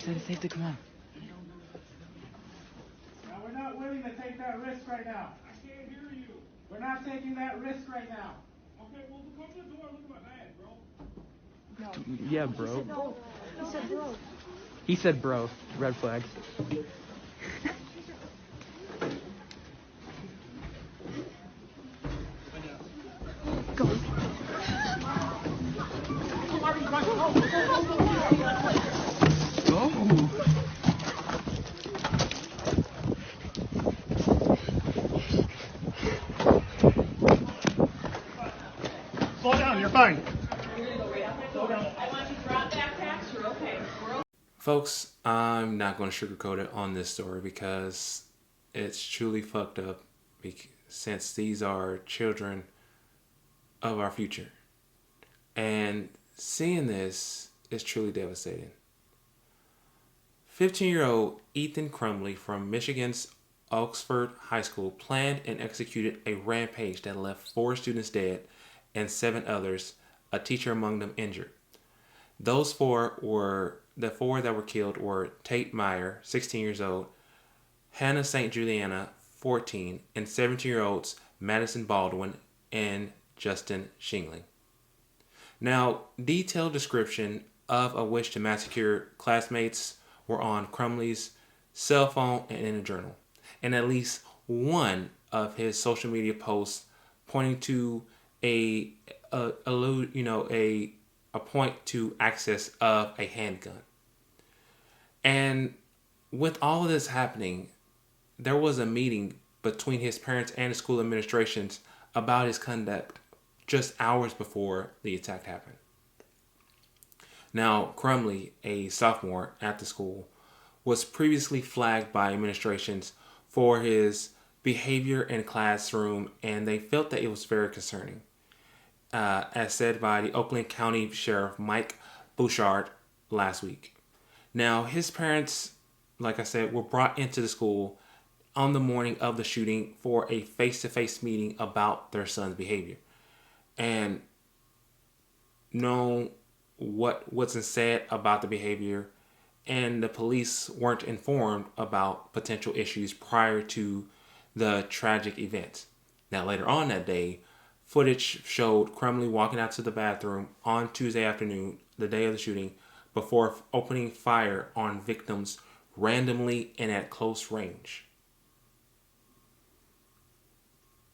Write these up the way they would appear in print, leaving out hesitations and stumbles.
said it's safe to come out. Now, we're not willing to take that risk right now. I can't hear you. We're not taking that risk right now. Okay, well, come to the door and look at my bag, bro. No. Yeah, bro. He said bro. He said bro. Red flag. Go. Go. Slow down, you're fine. Folks, I'm not going to sugarcoat it on this story because it's truly fucked up since these are children of our future. And seeing this is truly devastating. 15-year-old Ethan Crumbley from Michigan's Oxford High School planned and executed a rampage that left 4 students dead and 7 others, a teacher among them, injured. The 4 that were killed were Tate Meyer, 16 years old, Hannah St. Juliana, 14, and 17-year-olds Madison Baldwin and Justin Shingling. Now, detailed description of a wish to massacre classmates were on Crumbley's cell phone and in a journal, and at least one of his social media posts pointing to a point to access of a handgun. And with all of this happening, there was a meeting between his parents and the school administrations about his conduct just hours before the attack happened. Now, Crumbley, a sophomore at the school, was previously flagged by administrations for his behavior in classroom, and they felt that it was very concerning. As said by the Oakland County Sheriff Mike Bouchard last week. Now, his parents, like I said, were brought into the school on the morning of the shooting for a face-to-face meeting about their son's behavior. And know what wasn't said about the behavior, and the police weren't informed about potential issues prior to the tragic event. Now, later on that day, footage showed Crumbley walking out to the bathroom on Tuesday afternoon, the day of the shooting, before opening fire on victims randomly and at close range.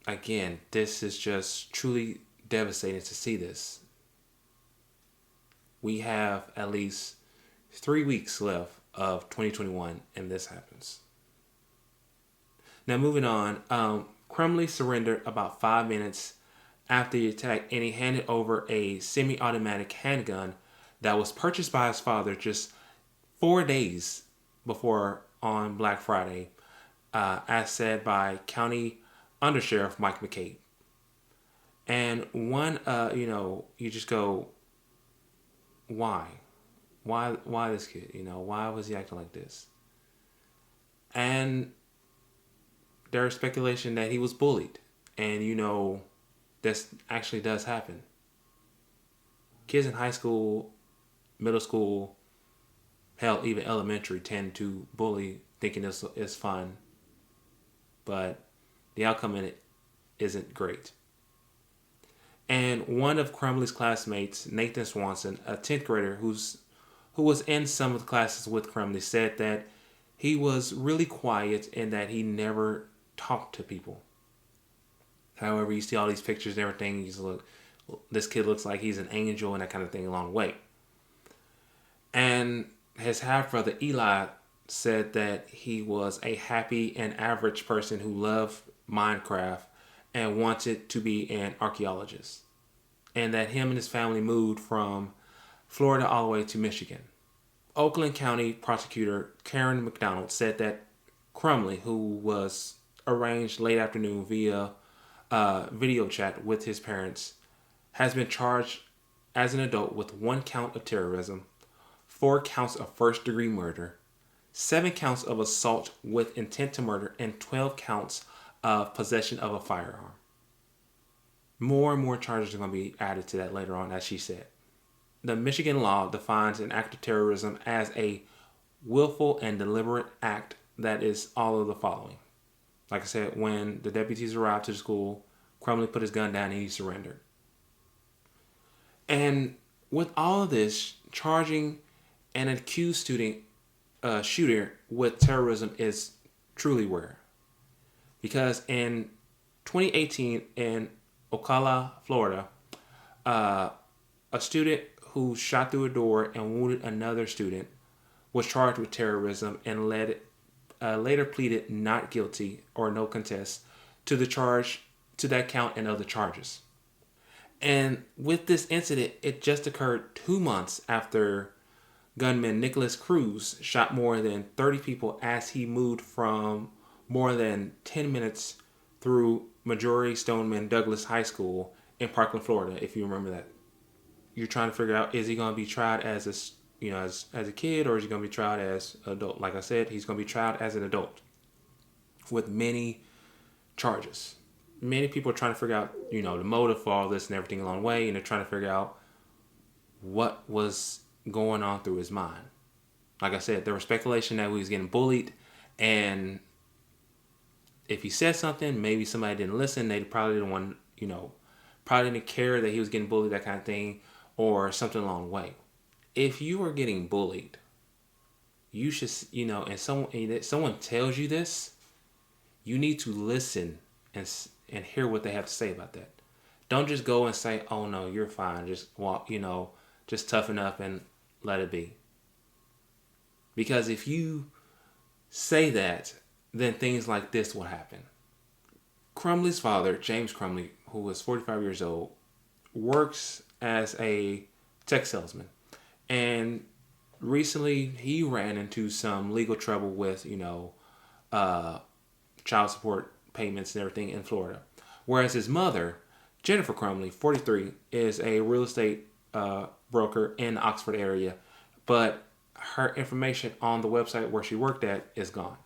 Again, this is just truly devastating to see this. We have at least 3 weeks left of 2021 and this happens. Now moving on, Crumbley surrendered about 5 minutes after the attack, and he handed over a semi-automatic handgun that was purchased by his father just 4 days before on Black Friday, as said by County Undersheriff Mike McCabe. And one, you just go, why? Why this kid? Why was he acting like this? And there's speculation that he was bullied. And, this actually does happen. Kids in high school, middle school, hell, even elementary tend to bully thinking this is fun. But the outcome in it isn't great. And one of Crumbley's classmates, Nathan Swanson, a 10th grader who was in some of the classes with Crumbley, said that he was really quiet and that he never talked to people. However, you see all these pictures and everything, this kid looks like he's an angel and that kind of thing along the way. And his half-brother Eli said that he was a happy and average person who loved Minecraft and wanted to be an archaeologist. And that him and his family moved from Florida all the way to Michigan. Oakland County prosecutor Karen McDonald said that Crumbley, who was arranged late afternoon via video chat with his parents, has been charged as an adult with 1 count of terrorism, 4 counts of first-degree murder, 7 counts of assault with intent to murder, and 12 counts of possession of a firearm. More and more charges are going to be added to that later on, as she said. The Michigan law defines an act of terrorism as a willful and deliberate act that is all of the following. Like I said, when the deputies arrived to the school, Crumbley put his gun down and he surrendered. And with all of this, charging an accused shooter with terrorism is truly rare. Because in 2018 in Ocala, Florida, a student who shot through a door and wounded another student was charged with terrorism and later pleaded not guilty or no contest to that count and other charges. And with this incident, it just occurred 2 months after gunman Nicholas Cruz shot more than 30 people as he moved from more than 10 minutes through Marjorie Stoneman Douglas High School in Parkland, Florida, if you remember that. You're trying to figure out, is he going to be tried as a kid, or is he going to be tried as an adult? Like I said, he's going to be tried as an adult with many charges. Many people are trying to figure out, the motive for all this and everything along the way, and they're trying to figure out what was going on through his mind. Like I said, there was speculation that he was getting bullied, and if he said something, maybe somebody didn't listen. They probably didn't want, probably didn't care that he was getting bullied, that kind of thing, or something along the way. If you are getting bullied, you should, and someone tells you this, you need to listen and hear what they have to say about that. Don't just go and say, "Oh no, you're fine. Just walk, just toughen up and let it be." Because if you say that, then things like this will happen. Crumbley's father, James Crumbley, who was 45 years old, works as a tech salesman. And recently he ran into some legal trouble with, child support payments and everything in Florida. Whereas his mother, Jennifer Crumbley, 43, is a real estate broker in the Oxford area. But her information on the website where she worked at is gone.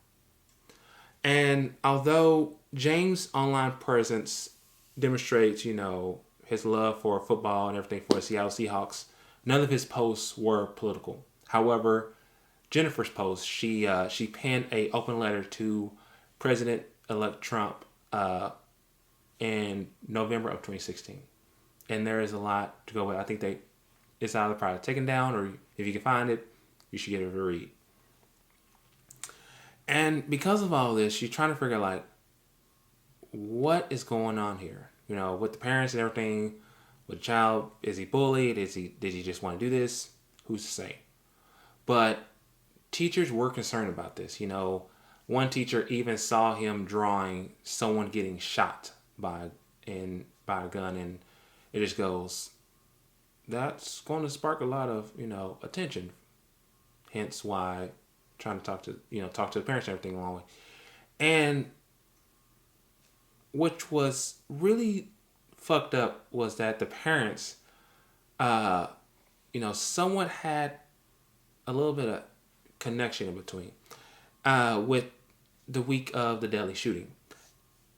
And although James' online presence demonstrates, his love for football and everything for the Seattle Seahawks, none of his posts were political. However, Jennifer's post, she penned an open letter to President-elect Trump in November of 2016. And there is a lot to go with. I think it's either probably taken down, or if you can find it, you should get it to read. And because of all this, you're trying to figure out, what is going on here? With the parents and everything, with the child, is he bullied? Did he just want to do this? Who's to say? But teachers were concerned about this. One teacher even saw him drawing someone getting shot by a gun, and it just goes, that's going to spark a lot of, attention. Hence why trying to talk to the parents and everything along the way. And which was really fucked up was that the parents, somewhat had a little bit of connection in between with the week of the deadly shooting.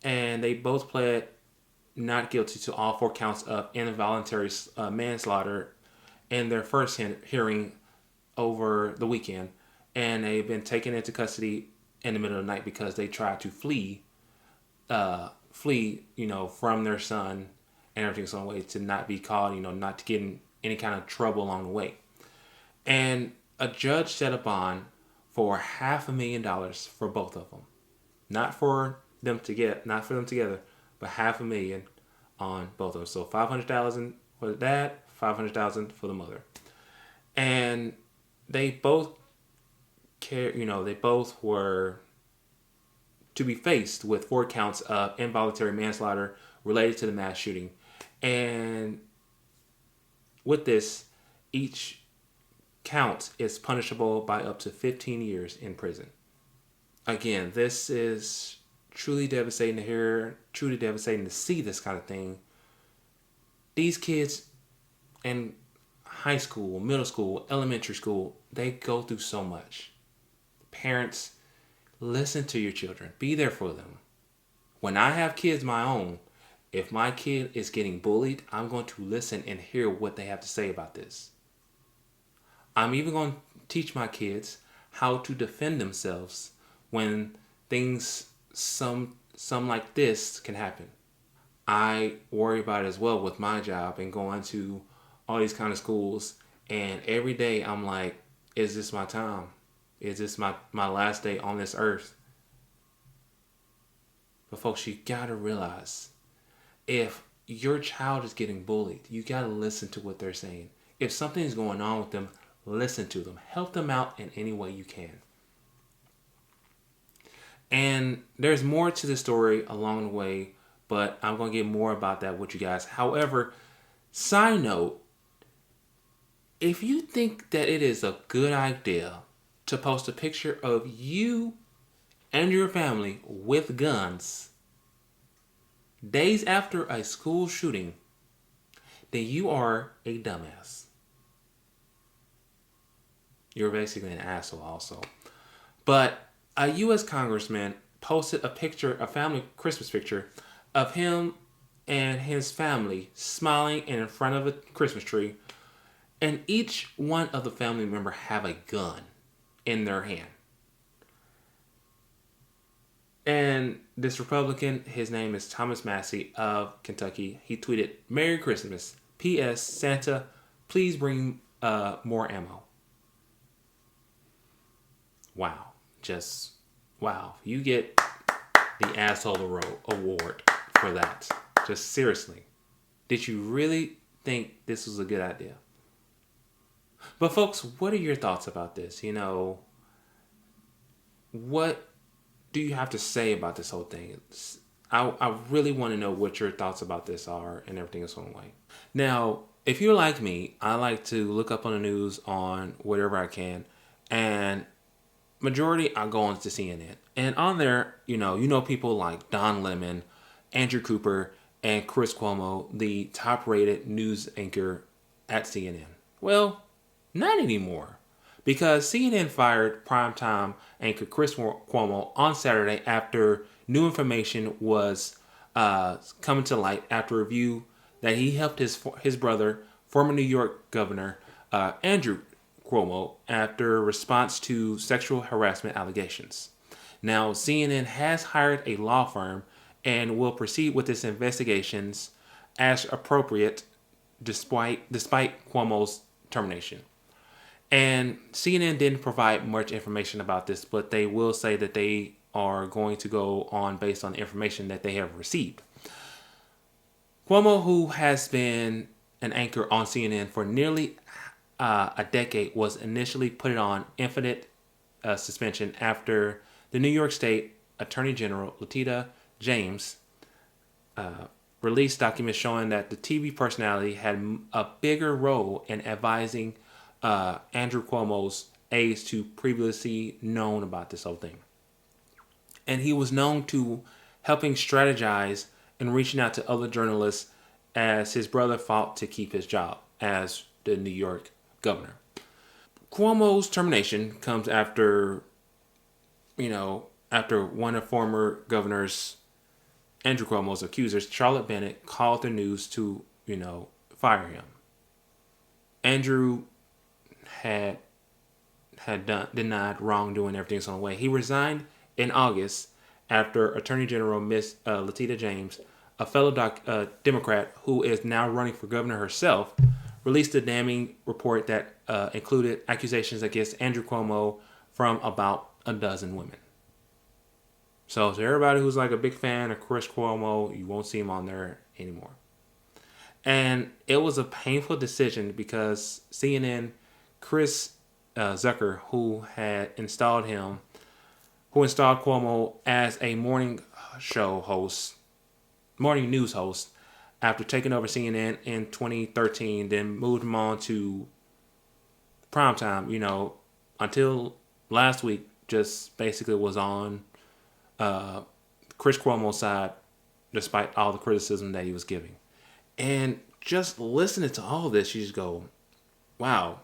And they both pled not guilty to all 4 counts of involuntary manslaughter in their first hearing over the weekend. And they've been taken into custody in the middle of the night because they tried to flee, from their son and everything, some way to not be caught, not to get in any kind of trouble along the way. And a judge set a bond for $500,000 for both of them, not for them together, but $500,000 on both of them. So $500,000 for the dad, $500,000 for the mother, and they both they both were to be faced with 4 counts of involuntary manslaughter related to the mass shooting. And with this, each count is punishable by up to 15 years in prison. Again, this is truly devastating to hear, truly devastating to see this kind of thing. These kids in high school, middle school, elementary school, they go through so much. Parents, listen to your children. Be there for them. When I have kids of my own, if my kid is getting bullied, I'm going to listen and hear what they have to say about this. I'm even going to teach my kids how to defend themselves when things some like this can happen. I worry about it as well with my job and going to all these kind of schools, and every day I'm like, is this my time? Is this my last day on this earth? But folks, you gotta realize, if your child is getting bullied, you gotta listen to what they're saying. If something's going on with them, listen to them. Help them out in any way you can. And there's more to the story along the way, but I'm going to get more about that with you guys. However, side note, if you think that it is a good idea to post a picture of you and your family with guns days after a school shooting, then you are a dumbass. You're basically an asshole also. But a U.S. congressman posted a family Christmas picture of him and his family smiling in front of a Christmas tree, and each one of the family member have a gun in their hand. And this Republican, his name is Thomas Massey of Kentucky, he tweeted, "Merry Christmas. P.S. Santa, please bring more ammo." Wow. Just, wow. You get the asshole award for that. Just seriously. Did you really think this was a good idea? But folks, what are your thoughts about this? You know, what do you have to say about this whole thing? I really want to know what your thoughts about this are and everything is on the way. Now, if you're like me, I like to look up on the news on whatever I can, and majority I go on to CNN. And on there, you know people like Don Lemon, Andrew Cooper, and Chris Cuomo, the top-rated news anchor at CNN. Well, not anymore, because CNN fired primetime anchor Chris Cuomo on Saturday after new information was coming to light after a review that he helped his brother, former New York Governor Andrew Cuomo, after response to sexual harassment allegations. Now, CNN has hired a law firm and will proceed with its investigations as appropriate despite Cuomo's termination. And CNN didn't provide much information about this, but they will say that they are going to go on based on the information that they have received. Cuomo, who has been an anchor on CNN for nearly a decade, was initially put on infinite suspension after the New York State Attorney General Letitia James released documents showing that the TV personality had a bigger role in advising Andrew Cuomo's aides to previously known about this whole thing. And he was known to helping strategize and reaching out to other journalists as his brother fought to keep his job as the New York governor. Cuomo's termination comes after one of former governor's Andrew Cuomo's accusers, Charlotte Bennett, called the news to, fire him. Andrew had denied wrongdoing, everything's on the way. He resigned in August after Attorney General Miss Letitia James, a fellow Democrat who is now running for governor herself, released a damning report that included accusations against Andrew Cuomo from about a dozen women. So to everybody who's like a big fan of Chris Cuomo, you won't see him on there anymore. And it was a painful decision because CNN, Chris Zucker, who installed Cuomo as a morning news host after taking over CNN in 2013, then moved him on to primetime, until last week, just basically was on Chris Cuomo's side, despite all the criticism that he was giving. And just listening to all of this, you just go, wow,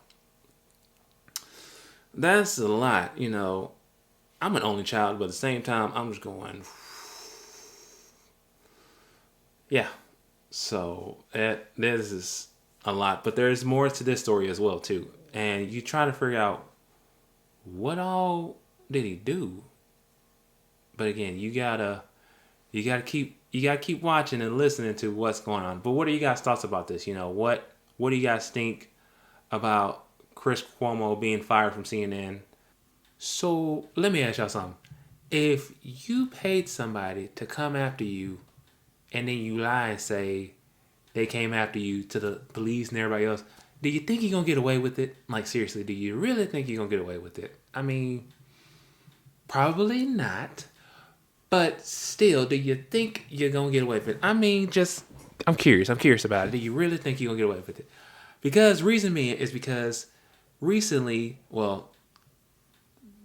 that's a lot. I'm an only child, but at the same time, I'm just going, yeah. So this is a lot, but there's more to this story as well too. And you try to figure out what all did he do? But again, you gotta keep watching and listening to what's going on. But what are you guys' thoughts about this? What do you guys think about Chris Cuomo being fired from CNN? So let me ask y'all something. If you paid somebody to come after you and then you lie and say they came after you to the police and everybody else, do you think you're going to get away with it? Like, seriously, do you really think you're going to get away with it? I mean, probably not. But still, do you think you're going to get away with it? I mean, I'm curious about it. Do you really think you're going to get away with it? Because reason being is because recently, well,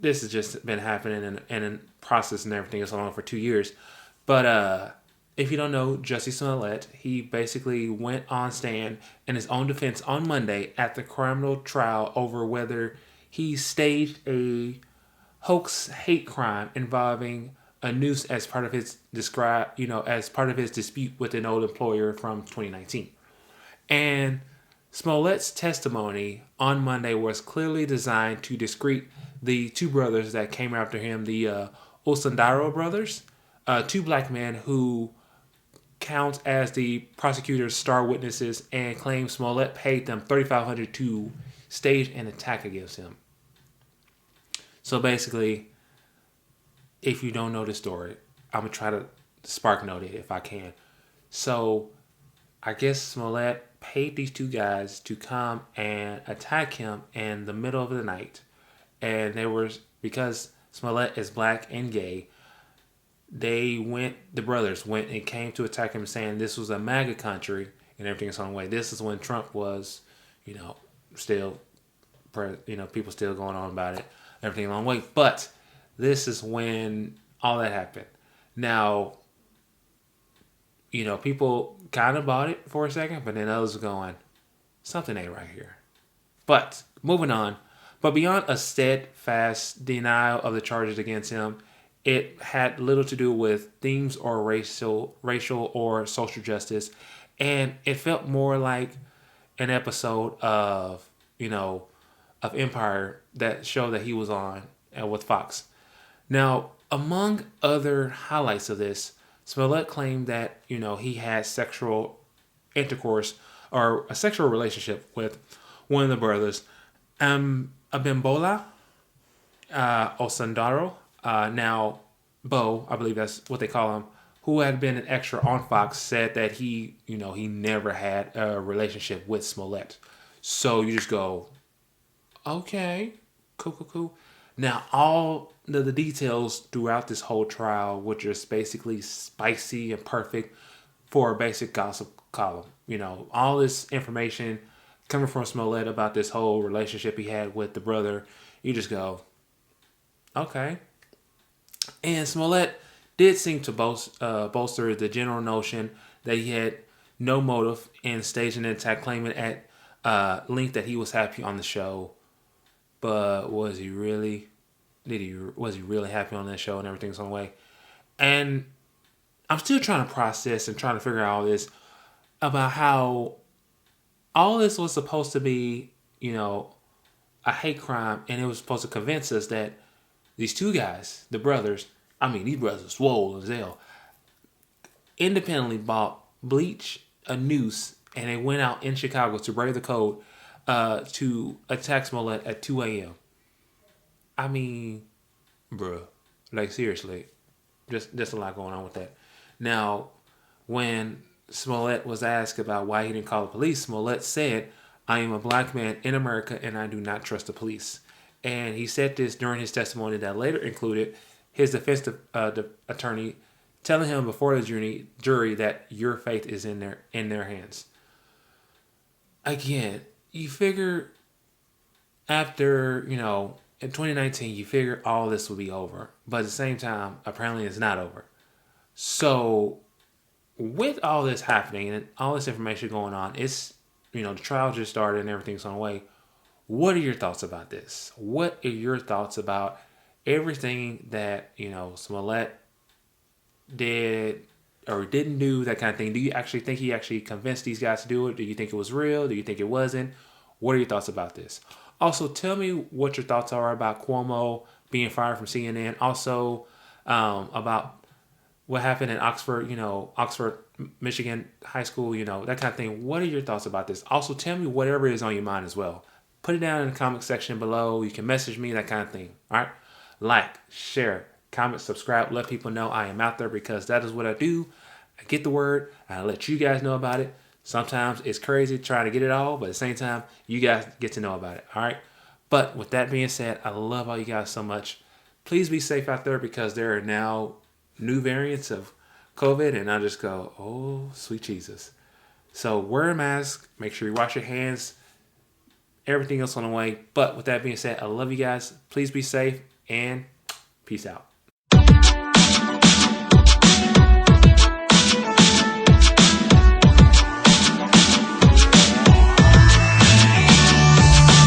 this has just been happening and in process and everything is on for 2 years. But if you don't know, Jussie Smollett, he basically went on stand in his own defense on Monday at the criminal trial over whether he staged a hoax hate crime involving a noose as part of his dispute with an old employer from 2019. And Smollett's testimony on Monday was clearly designed to discredit the two brothers that came after him, the Osundaro brothers, two black men who count as the prosecutor's star witnesses and claim Smollett paid them $3,500 to stage an attack against him. So basically, if you don't know the story, I'm going to try to spark note it if I can. So I guess Smollett paid these two guys to come and attack him in the middle of the night. And because Smollett is black and gay, the brothers went and came to attack him saying this was a MAGA country and everything is on the way. This is when Trump was, still, people still going on about it, everything along the way. But this is when all that happened. Now, people kind of bought it for a second, but then others were going, something ain't right here. But moving on. But beyond a steadfast denial of the charges against him, it had little to do with themes or racial or social justice. And it felt more like an episode of Empire, that show that he was on with Fox. Now, among other highlights of this, Smollett claimed that, he had sexual intercourse or a sexual relationship with one of the brothers, Abimbola Osundaro. Now, Bo, I believe that's what they call him, who had been an extra on Fox, said that he never had a relationship with Smollett. So you just go, okay, cool. Now, all the details throughout this whole trial were just basically spicy and perfect for a basic gossip column. All this information coming from Smollett about this whole relationship he had with the brother, you just go, okay. And Smollett did seem to bolster the general notion that he had no motive in staging an attack, claiming at length that he was happy on the show. But was he really? Was he really happy on that show and everything's on the way? And I'm still trying to process and trying to figure out all this about how all this was supposed to be, a hate crime, and it was supposed to convince us that these two guys, the brothers, these brothers are swole as hell, independently bought bleach, a noose, and they went out in Chicago to brave the code to attack Smollett at 2 a.m. Bruh. Like, seriously. Just a lot going on with that. Now, when Smollett was asked about why he didn't call the police, Smollett said, "I am a black man in America and I do not trust the police." And he said this during his testimony that later included his defense attorney telling him before the jury that your fate is in their hands. Again, you figure after, in 2019, you figure all this will be over. But at the same time, apparently it's not over. So with all this happening and all this information going on, it's, the trial just started and everything's on the way. What are your thoughts about this? What are your thoughts about everything that, Smollett did or didn't do, that kind of thing? Do you actually think he actually convinced these guys to do it? Do you think it was real? Do you think it wasn't? What are your thoughts about this? Also, tell me what your thoughts are about Cuomo being fired from CNN. Also, about what happened in Oxford, Oxford, Michigan High School, that kind of thing. What are your thoughts about this? Also, tell me whatever is on your mind as well. Put it down in the comment section below. You can message me, that kind of thing. All right? Like, share, comment, subscribe. Let people know I am out there because that is what I do. I get the word. I let you guys know about it. Sometimes it's crazy trying to get it all, but at the same time, you guys get to know about it. All right? But with that being said, I love all you guys so much. Please be safe out there because there are now new variants of COVID, and I just go, oh, sweet Jesus. So wear a mask. Make sure you wash your hands. Everything else on the way. But with that being said, I love you guys. Please be safe and peace out.